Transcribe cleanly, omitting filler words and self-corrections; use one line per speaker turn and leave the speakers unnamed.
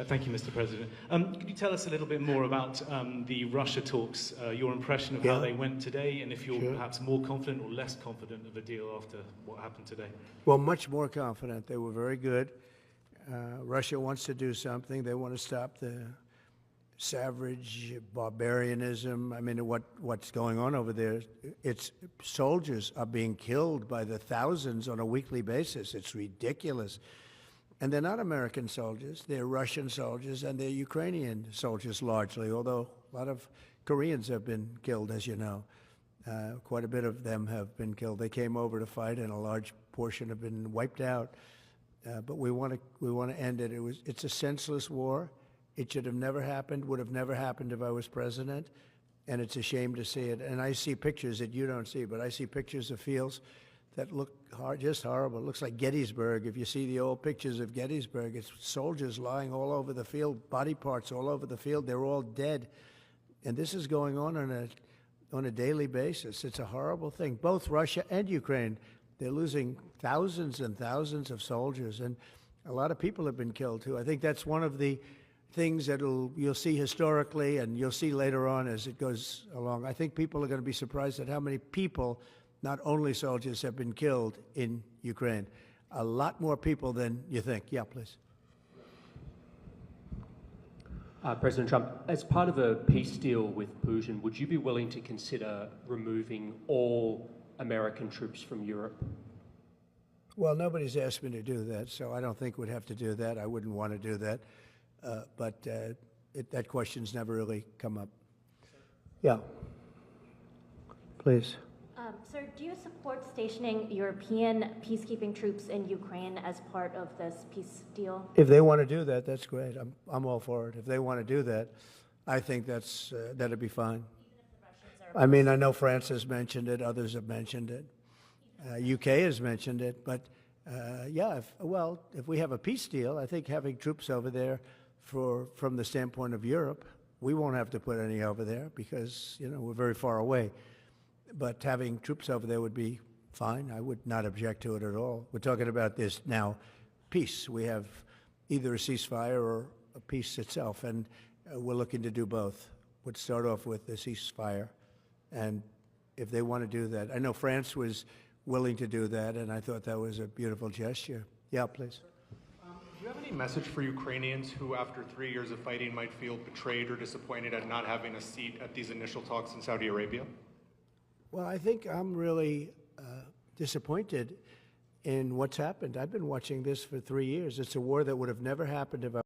Thank you, Mr. President. Could you tell us a little bit more about the Russia talks, your impression of how they went today, and if you're perhaps more confident or less confident of a deal after what happened today?
Well, much more confident. They were very good. Russia wants to do something. They want to stop the savage barbarianism. I mean, what's going on over there? It's soldiers are being killed by the thousands on a weekly basis. It's ridiculous. And they're not American soldiers. They're Russian soldiers, and they're Ukrainian soldiers largely, although a lot of Koreans have been killed, as you know. Quite a bit of them have been killed. They came over to fight, and a large portion have been wiped out. But we want to end it. It's a senseless war. It should have never happened, would have never happened if I was president, and it's a shame to see it. And I see pictures that you don't see, but I see pictures of fields that look just horrible. It looks like Gettysburg. If you see the old pictures of Gettysburg, it's soldiers lying all over the field, body parts all over the field. They're all dead. And this is going on a daily basis. It's a horrible thing. Both Russia and Ukraine, they're losing thousands and thousands of soldiers, and a lot of people have been killed too. I think that's one of the things that you'll see historically, and you'll see later on as it goes along. I think people are going to be surprised at how many people, not only soldiers, have been killed in Ukraine. A lot more people than you think. Yeah, please.
President Trump, as part of a peace deal with Putin, would you be willing to consider removing all American troops from Europe?
Well, nobody's asked me to do that, so I don't think we'd have to do that. I wouldn't want to do that. But that question's never really come up. Yeah. Please.
Sir, do you support stationing European peacekeeping troops in Ukraine as part of this peace deal?
If they want to do that, that's great. I'm all for it. If they want to do that, I think that'd be fine. I mean, I know France has mentioned it. Others have mentioned it. UK has mentioned it. But yeah, if we have a peace deal, I think having troops over there from the standpoint of Europe, we won't have to put any over there because, we're very far away. But having troops over there would be fine. I would not object to it at all. We're talking about this now, peace. We have either a ceasefire or a peace itself, and we're looking to do both. We'd start off with the ceasefire, and if they want to do that. I know France was willing to do that, and I thought that was a beautiful gesture. Yeah, please.
Do you have any message for Ukrainians who, after 3 years of fighting, might feel betrayed or disappointed at not having a seat at these initial talks in Saudi Arabia?
Well, I think I'm really disappointed in what's happened. I've been watching this for 3 years. It's a war that would have never happened if I